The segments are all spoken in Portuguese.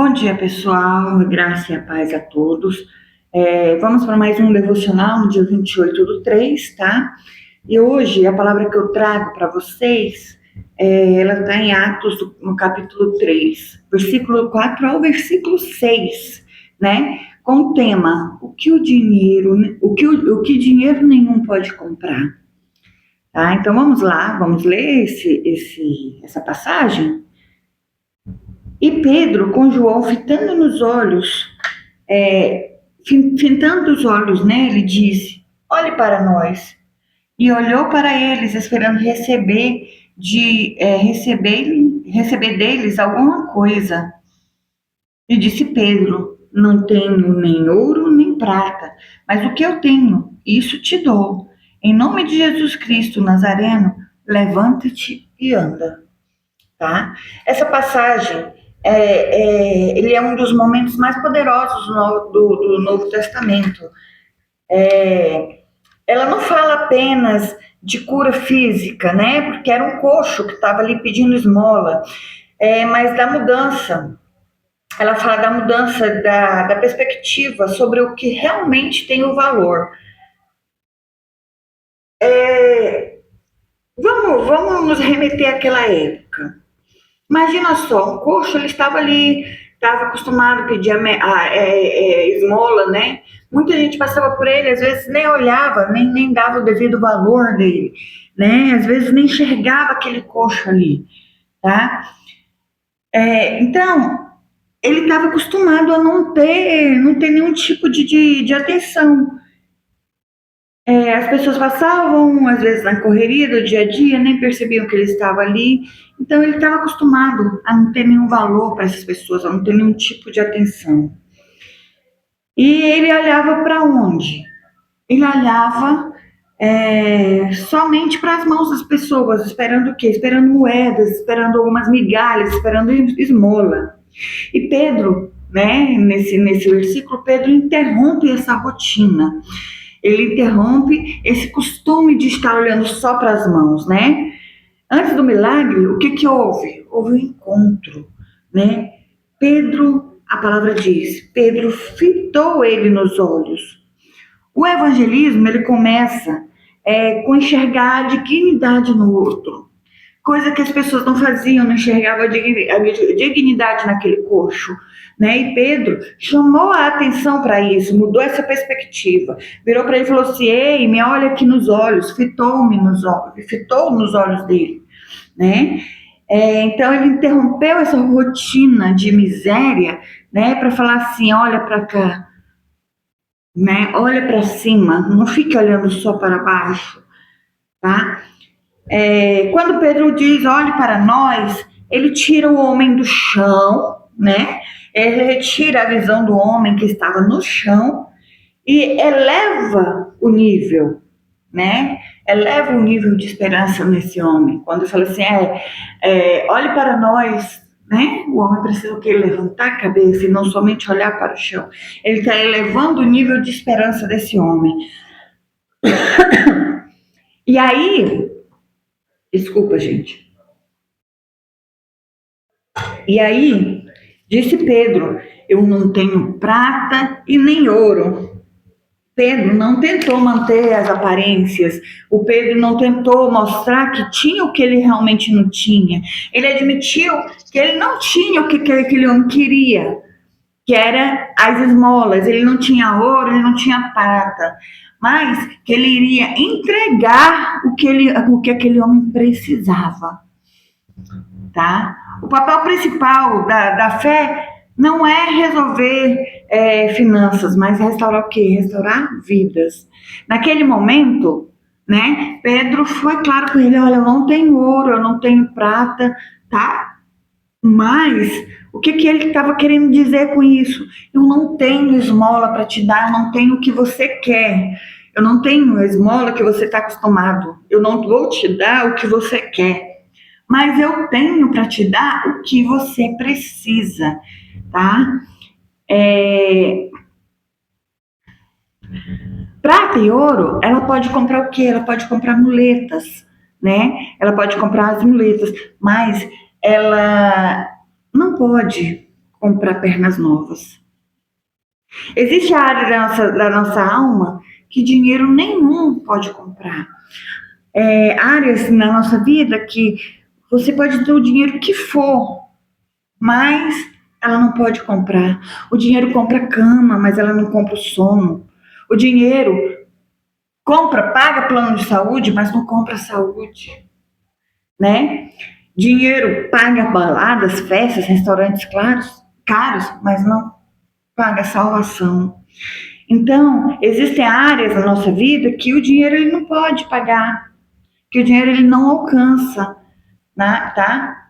Bom dia, pessoal. Graça e a paz a todos. Vamos para mais um devocional no dia 28/3, tá? E hoje a palavra que eu trago para vocês, ela está em Atos, no capítulo 3, versículo 4 ao versículo 6, né? Com o tema, o que dinheiro nenhum pode comprar. Tá? Então vamos lá, vamos ler essa passagem. E Pedro, com João fitando nos olhos, fitando os olhos nele, disse: Olhe para nós. E olhou para eles, esperando receber deles alguma coisa. E disse Pedro: Não tenho nem ouro nem prata, mas o que eu tenho, isso te dou. Em nome de Jesus Cristo Nazareno, levanta-te e anda. Tá? Essa passagem ele é um dos momentos mais poderosos do Novo Testamento. Ela não fala apenas de cura física, né? Porque era um coxo que estava ali pedindo esmola, mas da mudança. Ela fala da mudança da perspectiva sobre o que realmente tem o valor. Vamos nos remeter àquela época. Imagina só, um coxo, ele estava ali, estava acostumado a pedir esmola, né? Muita gente passava por ele, às vezes nem olhava, nem dava o devido valor dele, né? Às vezes nem enxergava aquele coxo ali, tá? Então, ele estava acostumado a não ter nenhum tipo de atenção. As pessoas passavam, às vezes, na correria do dia a dia, nem percebiam que ele estava ali. Então, ele estava acostumado a não ter nenhum valor para essas pessoas, a não ter nenhum tipo de atenção. E ele olhava para onde? Ele olhava somente para as mãos das pessoas, esperando o quê? Esperando moedas, esperando algumas migalhas, esperando esmola. E Pedro, né, nesse versículo, Pedro interrompe essa rotina. Ele interrompe esse costume de estar olhando só para as mãos, né? Antes do milagre, o que houve? Houve um encontro, né? Pedro, a palavra diz, Pedro fitou ele nos olhos. O evangelismo, ele começa com enxergar a dignidade no outro, coisa que as pessoas não faziam, não enxergavam a dignidade naquele coxo, né? E Pedro chamou a atenção para isso, mudou essa perspectiva, virou para ele e falou assim: Ei, me olha aqui nos olhos, fitou nos olhos dele, né? Então ele interrompeu essa rotina de miséria, né, para falar assim: olha para cá, né? Olha para cima, não fique olhando só para baixo, tá? Quando Pedro diz olhe para nós, ele tira o homem do chão, né? Ele retira a visão do homem que estava no chão e eleva o nível, né? Eleva o nível de esperança nesse homem. Quando fala assim, olhe para nós, né? O homem precisa o quê? Levantar a cabeça e não somente olhar para o chão. Ele está elevando o nível de esperança desse homem. E aí, desculpa, gente. E aí, disse Pedro: Eu não tenho prata e nem ouro. Pedro não tentou manter as aparências, o Pedro não tentou mostrar que tinha o que ele realmente não tinha. Ele admitiu que ele não tinha o que aquele homem queria, que era as esmolas. Ele não tinha ouro, ele não tinha prata, mas que ele iria entregar o que aquele homem precisava. Tá? O papel principal da fé não é resolver finanças, mas restaurar o quê? Restaurar vidas. Naquele momento, né, Pedro foi claro com ele: olha, eu não tenho ouro, eu não tenho prata, tá? Mas o que ele estava querendo dizer com isso? Eu não tenho esmola para te dar, eu não tenho o que você quer. Eu não tenho a esmola que você está acostumado. Eu não vou te dar o que você quer. Mas eu tenho para te dar o que você precisa, tá? Prata e ouro, ela pode comprar o quê? Ela pode comprar muletas, né? Ela pode comprar as muletas, mas ela não pode comprar pernas novas. Existe a área da nossa alma que dinheiro nenhum pode comprar. Áreas na nossa vida que você pode ter o dinheiro que for, mas ela não pode comprar. O dinheiro compra cama, mas ela não compra o sono. O dinheiro paga plano de saúde, mas não compra saúde, né? Dinheiro paga baladas, festas, restaurantes caros, mas não paga salvação. Então, existem áreas na nossa vida que o dinheiro ele não pode pagar, que o dinheiro ele não alcança, né, tá?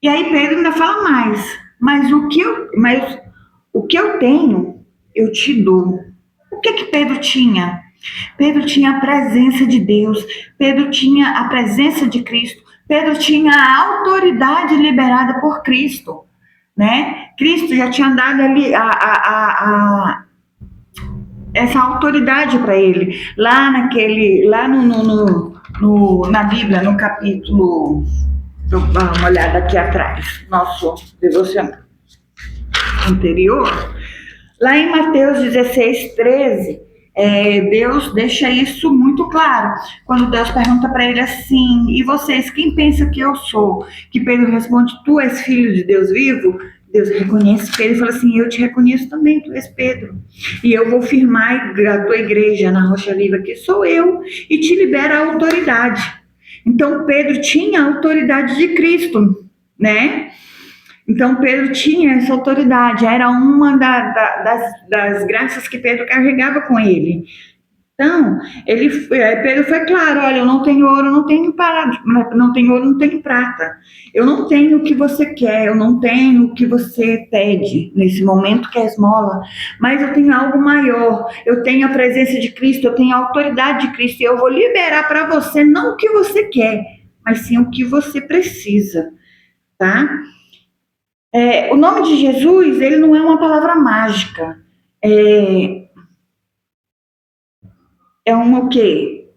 E aí Pedro ainda fala mais, mas o que eu tenho, eu te dou. O que Pedro tinha? Pedro tinha a presença de Deus, Pedro tinha a presença de Cristo, Pedro tinha a autoridade liberada por Cristo, né? Cristo já tinha dado ali essa autoridade para ele, lá na Bíblia, no capítulo, vou dar uma olhada aqui atrás, nosso devocional anterior, lá em Mateus 16:13, Deus deixa isso muito claro, quando Deus pergunta para ele assim, e vocês, quem pensa que eu sou? Que Pedro responde, tu és filho de Deus vivo? Deus reconhece Pedro e fala assim, eu te reconheço também, tu és Pedro, e eu vou firmar a tua igreja na rocha viva, que sou eu, e te libera a autoridade. Então Pedro tinha a autoridade de Cristo, né? Então Pedro tinha essa autoridade, era uma das graças que Pedro carregava com ele. Então, Pedro foi claro, olha, eu não tenho ouro, não tenho ouro, não tenho prata. Eu não tenho o que você quer, eu não tenho o que você pede nesse momento que é esmola, mas eu tenho algo maior. Eu tenho a presença de Cristo, eu tenho a autoridade de Cristo e eu vou liberar para você não o que você quer, mas sim o que você precisa, tá? O nome de Jesus, ele não é uma palavra mágica. O quê?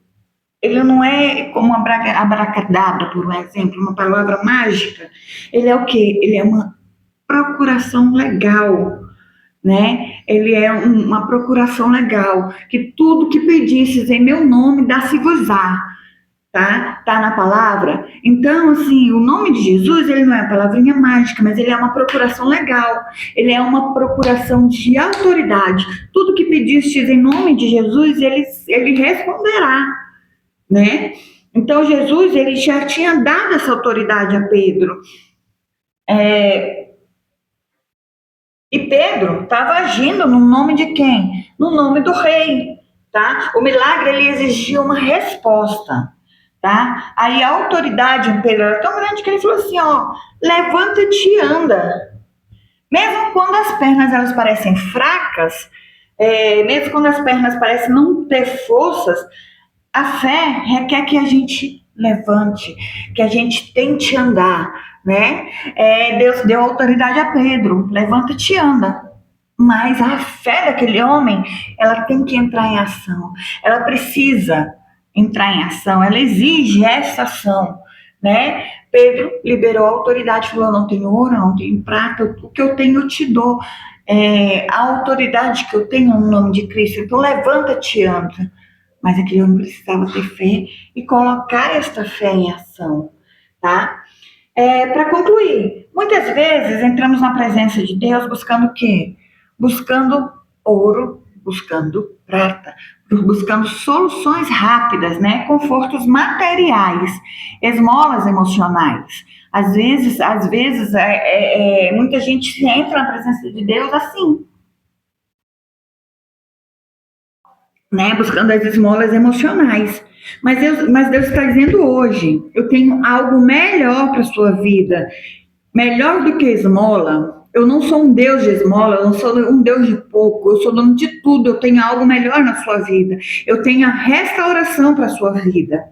Ele não é como abracadabra, por um exemplo, uma palavra mágica. Ele é o quê? Ele é uma procuração legal, né? Ele é uma procuração legal, que tudo que pedisses em meu nome dá-se-vos-á. Tá na palavra? Então, assim, o nome de Jesus, ele não é uma palavrinha mágica, mas ele é uma procuração legal, ele é uma procuração de autoridade. Tudo que pedistes em nome de Jesus, ele responderá, né? Então, Jesus, ele já tinha dado essa autoridade a Pedro. E Pedro estava agindo no nome de quem? No nome do rei, tá? O milagre, ele exigia uma resposta. Tá? Aí a autoridade em Pedro era tão grande que ele falou assim, ó, levanta-te e anda. Mesmo quando as pernas elas parecem fracas, mesmo quando as pernas parecem não ter forças, a fé requer que a gente levante, que a gente tente andar, né? Deus deu autoridade a Pedro, levanta-te e anda. Mas a fé daquele homem, ela tem que entrar em ação. Ela precisa entrar em ação, ela exige essa ação, né? Pedro liberou a autoridade, falou, não tenho ouro, não tenho prata, o que eu tenho eu te dou, a autoridade que eu tenho no nome de Cristo, então levanta-te e anda. Mas aquele homem precisava ter fé e colocar esta fé em ação, tá? Para concluir, muitas vezes entramos na presença de Deus buscando o quê? Buscando ouro, buscando prata, buscando soluções rápidas, né? Confortos materiais, esmolas emocionais. Às vezes, muita gente entra na presença de Deus assim, né? Buscando as esmolas emocionais. Mas Deus está dizendo hoje, eu tenho algo melhor para a sua vida, melhor do que esmola. Eu não sou um Deus de esmola, eu não sou um Deus de pouco, eu sou dono de tudo, eu tenho algo melhor na sua vida, eu tenho a restauração para a sua vida.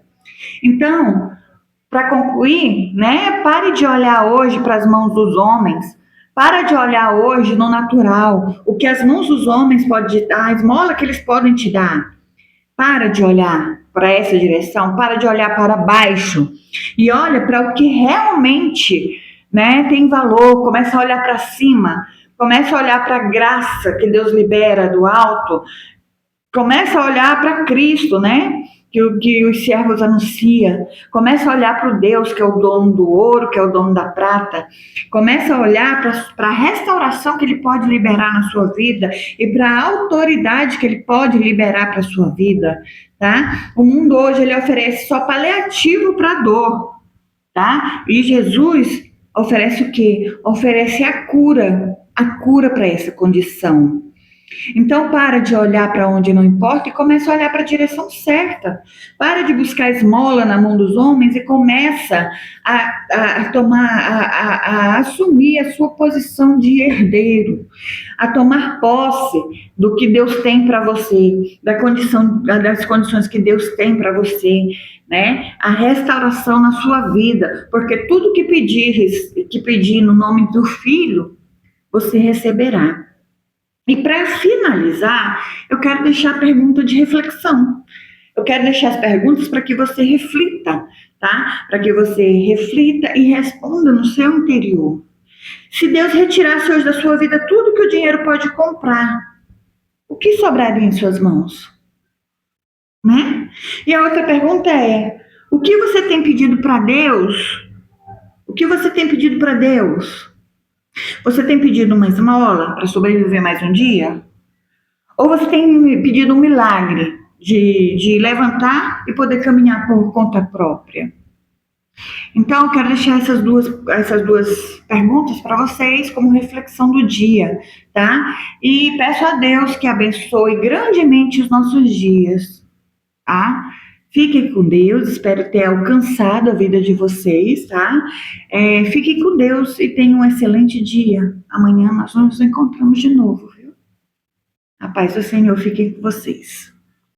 Então, para concluir, né, pare de olhar hoje para as mãos dos homens, para de olhar hoje no natural, o que as mãos dos homens podem dar, a esmola que eles podem te dar. Para de olhar para essa direção, para de olhar para baixo e olha para o que realmente né? Tem valor, começa a olhar para cima, começa a olhar para a graça que Deus libera do alto, começa a olhar para Cristo, né? Que os servos anuncia. Começa a olhar para o Deus que é o dono do ouro, que é o dono da prata. Começa a olhar para a restauração que ele pode liberar na sua vida e para a autoridade que ele pode liberar para a sua vida, tá? O mundo hoje ele oferece só paliativo para a dor, tá? E Jesus oferece o quê? Oferece a cura para essa condição. Então, para de olhar para onde não importa e começa a olhar para a direção certa. Para de buscar esmola na mão dos homens e começa a assumir a sua posição de herdeiro, a tomar posse do que Deus tem para você, das condições que Deus tem para você, né? A restauração na sua vida, porque tudo que pedir no nome do Filho, você receberá. E para finalizar, eu quero deixar a pergunta de reflexão. Eu quero deixar as perguntas para que você reflita, tá? Para que você reflita e responda no seu interior. Se Deus retirasse hoje da sua vida tudo que o dinheiro pode comprar, o que sobraria em suas mãos? Né? E a outra pergunta é: o que você tem pedido para Deus? O que você tem pedido para Deus? Você tem pedido uma esmola para sobreviver mais um dia? Ou você tem pedido um milagre de levantar e poder caminhar por conta própria? Então, eu quero deixar essas duas perguntas para vocês como reflexão do dia, tá? E peço a Deus que abençoe grandemente os nossos dias, tá? Fiquem com Deus, espero ter alcançado a vida de vocês, tá? Fiquem com Deus e tenham um excelente dia. Amanhã nós nos encontramos de novo, viu? A paz do Senhor fique com vocês.